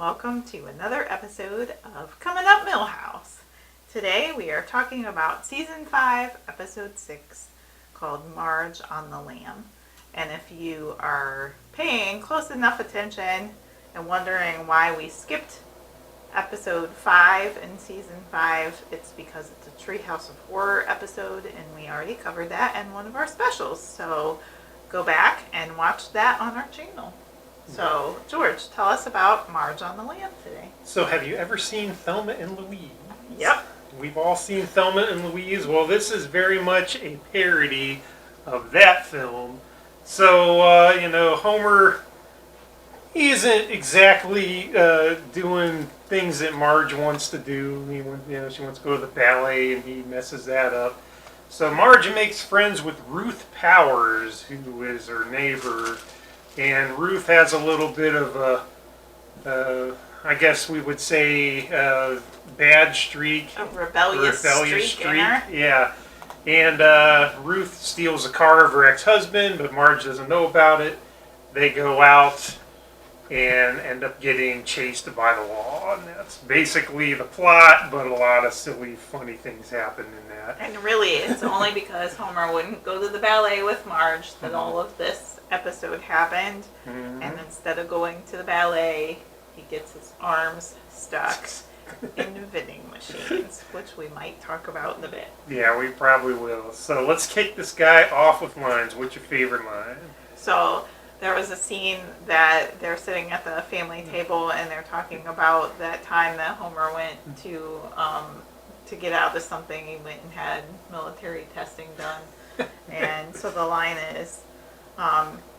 welcome to another episode of Coming Up Milhouse. Today we are talking about Season 5, Episode 6, called Marge on the Lam. And if you are paying close enough attention and wondering why we skipped Episode 5 in Season 5, it's because it's a Treehouse of Horror episode, and we already covered that in one of our specials. So go back and watch that on our channel. So, George, tell us about Marge on the Lam today. So, have you ever seen Thelma and Louise? Yep. We've all seen Thelma and Louise. Well, this is very much a parody of that film. So, Homer isn't exactly doing things that Marge wants to do. She wants to go to the ballet, and he messes that up. So, Marge makes friends with Ruth Powers, who is her neighbor. And Ruth has a little bit of a, I guess we would say, bad streak. A rebellious streak in her. Yeah. And Ruth steals a car of her ex-husband, but Marge doesn't know about it. They go out and end up getting chased by the law. And that's basically the plot, but a lot of silly, funny things happen in that. And really, it's only because Homer wouldn't go to the ballet with Marge that all of this episode happened. And instead of going to the ballet, he gets his arms stuck in vending machines, which we might talk about in a bit. Yeah, we probably will. So let's kick this guy off with lines. What's your favorite line? So there was a scene that they're sitting at the family table and they're talking about that time that Homer went to get out of something. He went and had military testing done. And so the line is,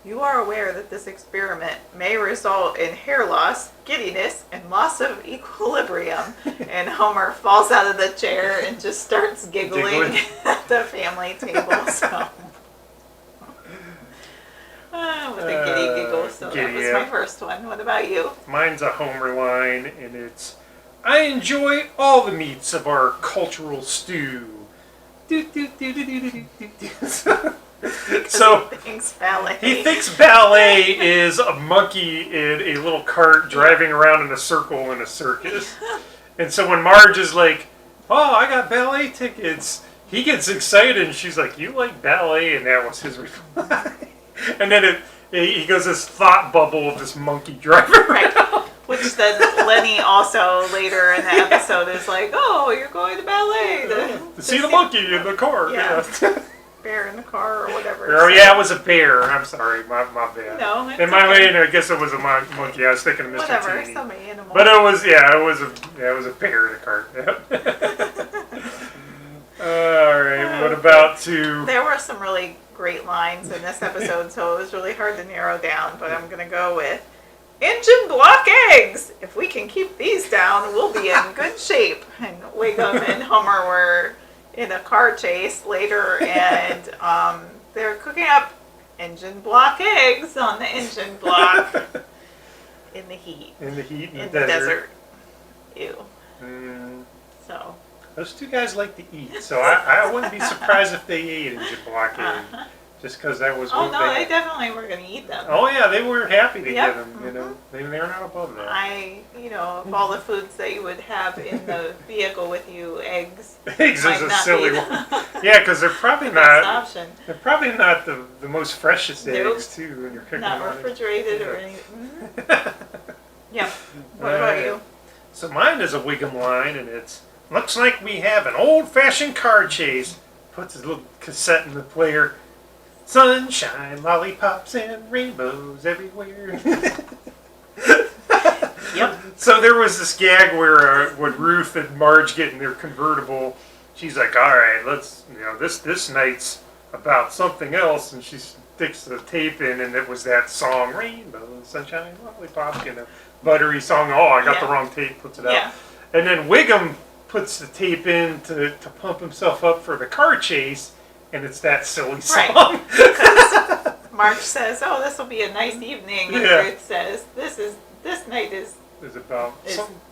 you are aware that this experiment may result in hair loss, giddiness, and loss of equilibrium. And Homer falls out of the chair and just starts giggling at the family table. So, with a giddy giggle. So that was my first one. What about you? Mine's a Homer line, and it's, I enjoy all the meats of our cultural stew. So he thinks ballet is a monkey in a little cart driving around in a circle in a circus. And so when Marge is like, oh, I got ballet tickets, he gets excited and she's like, you like ballet? And that was his reply. And then he goes this thought bubble of this monkey driving around. Right. Which then Lenny also later in the episode is like, oh, you're going to ballet. To see the monkey in the car. Yeah. Bear in the car or whatever. Oh, yeah, it was a bear. I'm sorry, my bad. No, it's in my okay. way, I guess it was a monkey. I was thinking of Mr. Whatever, Teeny. some animal. But it was a bear in the cart. All right, what about two? There were some really great lines in this episode, so it was really hard to narrow down. But I'm gonna go with engine block eggs. If we can keep these down, we'll be in good shape. And Wiggum and Homer were in a car chase later, and they're cooking up engine block eggs on the engine block in the heat. In the heat in the desert. Ew. So those two guys like to eat, so I wouldn't be surprised if they ate engine block eggs, just because that was. Oh no, they definitely were going to eat them. Oh yeah, they were happy to get them. They're not above that. Of all the foods that you would have in the vehicle with you, eggs. Eggs is a silly one. Yeah, because they're probably not. Option. They're probably not the most freshest eggs too. When you're cooking not them refrigerated or anything. Yeah. What about you? So mine is a Wiggum line, and it's, looks like we have an old-fashioned car chase. Puts his little cassette in the player. Sunshine, lollipops, and rainbows everywhere. Yep. So there was this gag where when Ruth and Marge get in their convertible, she's like, all right, let's, this night's about something else. And she sticks the tape in, and it was that song, Rainbows, Sunshine, Lollipops, buttery song. Oh, I got the wrong tape, puts it out. And then Wiggum puts the tape in to pump himself up for the car chase, and it's that silly song. Right. Because Marge says, oh, this will be a nice evening. And Ruth says, this night is about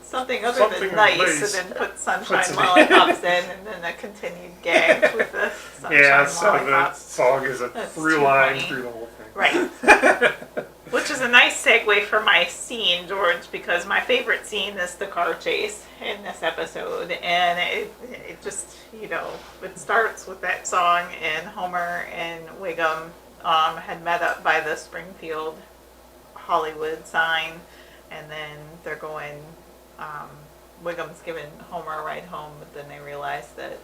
something other than nice, and then put Sunshine Lollipops in, and then a continued gag with the Sunshine Lollipops. So the song is a through line through the whole thing. Right. Which is a nice segue for my scene, George, because my favorite scene is the car chase in this episode. And it just, it starts with that song, and Homer and Wiggum had met up by the Springfield Hollywood sign. And then they're going, Wiggum's giving Homer a ride home, but then they realize that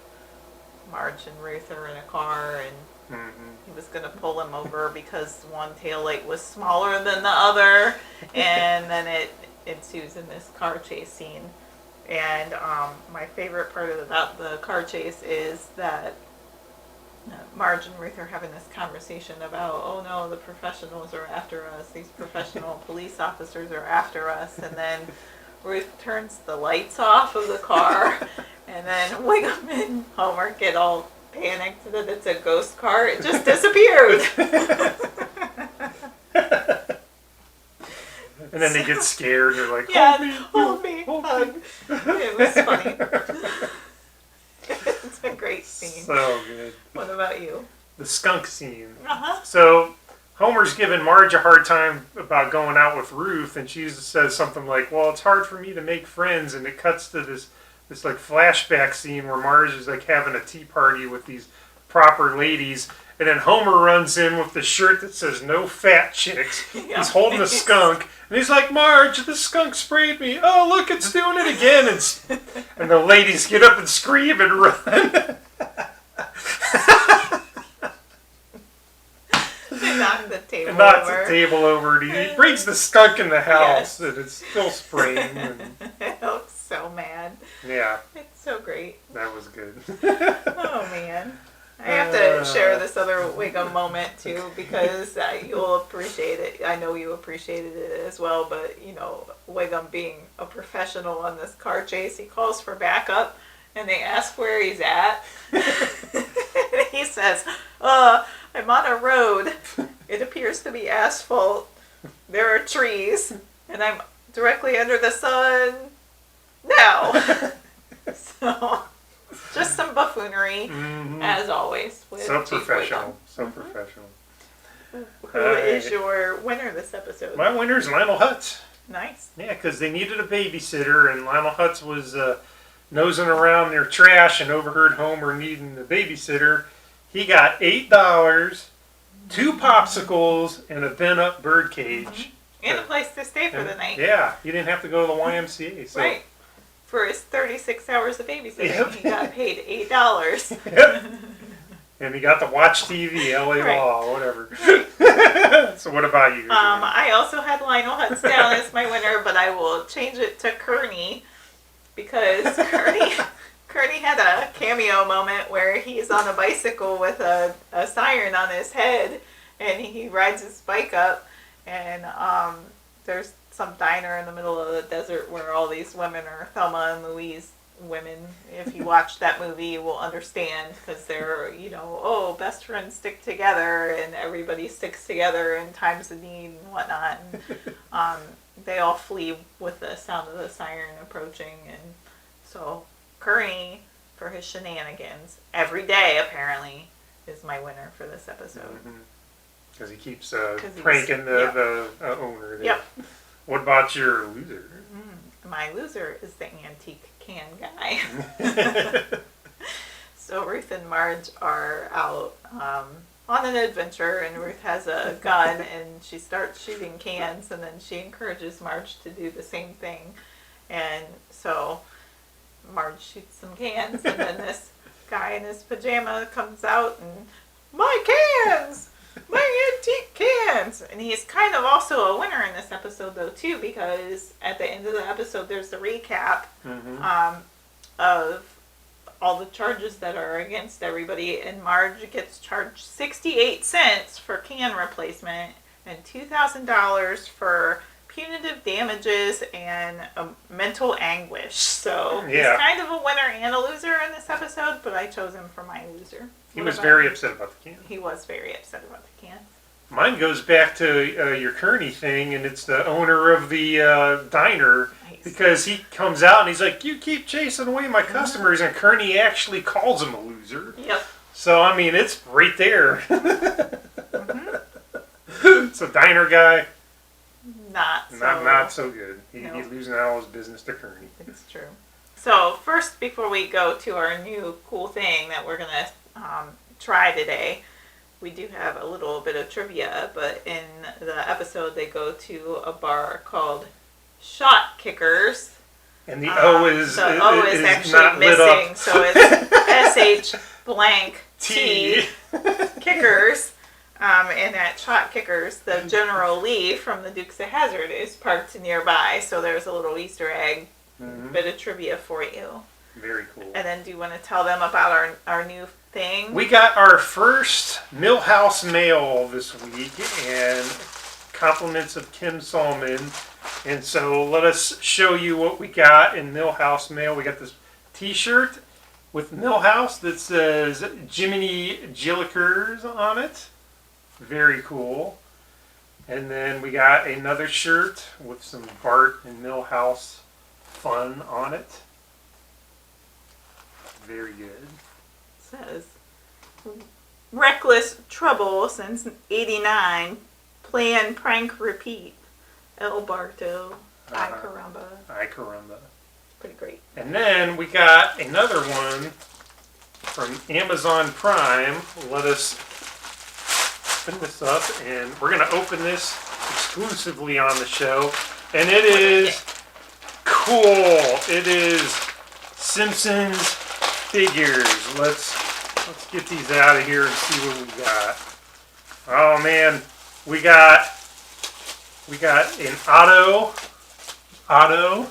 Marge and Ruth are in a car, and he was going to pull him over because one taillight was smaller than the other, and then it ensues in this car chase scene. And my favorite part about the car chase is that Marge and Ruth are having this conversation about, oh no, the professionals are after us, these professional police officers are after us, and then Ruth turns the lights off of the car, and then Wiggum and Homer get all panicked that it's a ghost car. It just disappeared. And then they get scared. They're like, hold me, hug. It was funny. It's a great scene. So good. What about you? The skunk scene. Uh-huh. So Homer's giving Marge a hard time about going out with Ruth, and she says something like, well, it's hard for me to make friends, and it cuts to this like flashback scene where Marge is like having a tea party with these proper ladies, and then Homer runs in with the shirt that says "No fat chicks." Yeah. He's holding a skunk, and he's like, "Marge, the skunk sprayed me. Oh, look, it's doing it again!" And the ladies get up and scream and run. They knock the table and knocks over. the table over. And he brings the skunk in the house, and it's still spraying. And It looks so mad. yeah, It's so great. that was good. Oh man. I have to share this other Wiggum moment too, because you'll appreciate it. I know you appreciated it as well, but Wiggum being a professional on this car chase, he calls for backup, and they ask where he's at. He says, I'm on a road. It appears to be asphalt. There are trees, and I'm directly under the sun. No. So, just some buffoonery, as always. With So Chief professional. Wiggum. So professional. Who is your winner this episode? My winner's Lionel Hutz. Nice. Yeah, because they needed a babysitter, and Lionel Hutz was nosing around their trash and overheard Homer needing a babysitter. He got $8, 2 popsicles, and a bent-up birdcage. And a place to stay for the night. Yeah, he didn't have to go to the YMCA. So. Right. For his 36 hours of babysitting, Yep. he got paid $8. Yep. And he got to watch TV, LA Right. Law, whatever. So what about you? I also had Lionel Hutz down as my winner, but I will change it to Kearney, because Kearney had a cameo moment where he's on a bicycle with a siren on his head, and he rides his bike up, and there's some diner in the middle of the desert where all these women are Thelma and Louise women. If you watch that movie, you will understand, because they're, best friends stick together, and everybody sticks together in times of need and whatnot. And, they all flee with the sound of the siren approaching, and so Kearney, for his shenanigans every day apparently, is my winner for this episode. Because he keeps 'Cause pranking he's- the owner there. Yep. What about your loser? My loser is the antique can guy. So Ruth and Marge are out on an adventure, and Ruth has a gun, and she starts shooting cans, and then she encourages Marge to do the same thing. And so Marge shoots some cans, and then this guy in his pajama comes out and, my cans! My antique cans! And he's kind of also a winner in this episode, though, too, because at the end of the episode, there's the recap of all the charges that are against everybody, and Marge gets charged 68 cents for can replacement and $2,000 for punitive damages and mental anguish. So he's kind of a winner and a loser in this episode, but I chose him for my loser. He was very upset about the can. He was very upset about the can. Mine goes back to your Kearney thing, and it's the owner of the diner. Nice. Because he comes out and he's like, you keep chasing away my customers, and Kearney actually calls him a loser. Yep. So, I mean, it's right there. So, diner guy, Not so good. No. He's losing all his business to Kearney. It's true. So first, before we go to our new cool thing that we're gonna try today, we do have a little bit of trivia. But in the episode, they go to a bar called Shot Kickers. And the O is actually not lit missing, up. so it's SH blank T Kickers. And at Shot Kickers, the General Lee from the Dukes of Hazzard is parked nearby. So there's a little Easter egg, bit of trivia for you. Very cool. And then do you want to tell them about our new thing? We got our first Milhouse mail this week, and compliments of Kim Salmon. And so let us show you what we got in Milhouse mail. We got this t-shirt with Milhouse that says Jiminy Jillikers on it. Very cool. And then we got another shirt with some Bart and Milhouse fun on it. Very good. It says reckless trouble since '89. Plan, prank, repeat. El Barto. Ay caramba. Ay caramba. Pretty great. And then we got another one from Amazon Prime. Let us open this up, and we're going to open this exclusively on the show. And it is cool. It is Simpsons figures. Let's get these out of here and see what we got. Oh man, we got an Otto,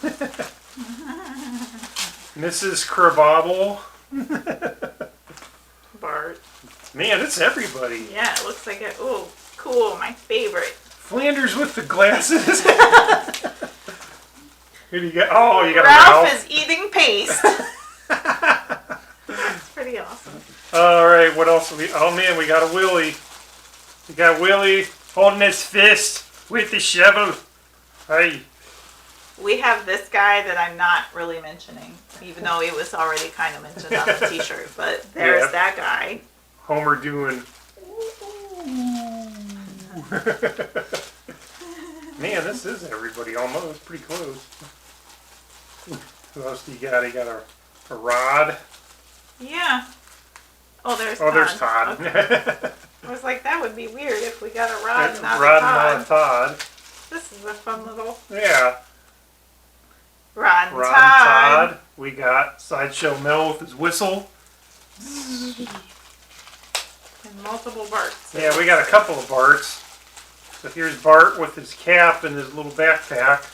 Mrs. Krabappel. Bart. Man, it's everybody. Yeah, it looks like it. Oh, cool. My favorite. Flanders with the glasses. Who do you got? Oh, you got Ralph Ralph. is eating paste. That's pretty awesome. All right, what else? Oh man, we got a Willie. We got Willie holding his fist with the shovel. Hey. We have this guy that I'm not really mentioning, even though he was already kind of mentioned on the t-shirt. But there's that guy. Homer doing. Man, this is everybody almost. Pretty close. Who else do you got? You got a Rod. Yeah. Oh, there's Todd. Okay. I was like, that would be weird if we got a Rod and not Rod a Todd. and not a Todd. This is a fun little Yeah. Rod and Rod Todd. and Todd. We got Sideshow Mel with his whistle. And multiple Barts. Yeah, we got a couple of Barts. So here's Bart with his cap and his little backpack.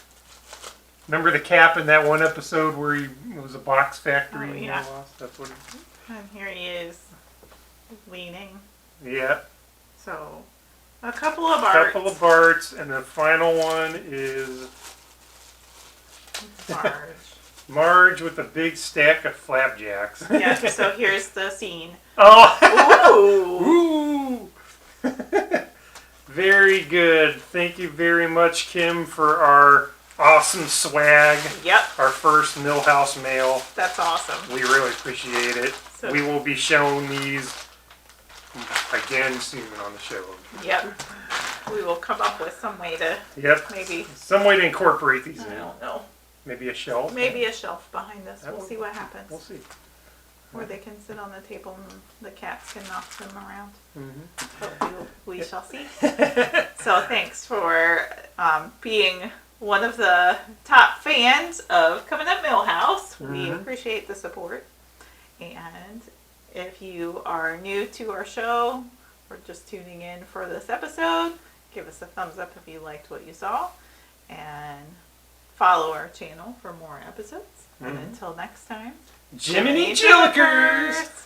Remember the cap in that one episode where it was a box factory? Oh, yeah. That's what. And here he is, leaning. Yeah. So, a couple of Barts. Couple of Barts, and the final one is Marge. Marge with a big stack of flapjacks. Yeah, so here's the scene. Oh! Ooh! Very good. Thank you very much, Kim, for our awesome swag. Yep. Our first Milhouse mail. That's awesome. We really appreciate it. So, We will be showing these again soon on the show. Yep. We will come up with some way to maybe. Some way to incorporate these I in. don't know. Maybe a shelf. Maybe a shelf behind us. We'll see what happens. We'll see. Or they can sit on the table and the cats can knock them around. Mm-hmm. But we shall see. So thanks for being one of the top fans of Coming Up Milhouse. We appreciate the support. And if you are new to our show or just tuning in for this episode, give us a thumbs up if you liked what you saw. And follow our channel for more episodes. And until next time, Jiminy Jillikers!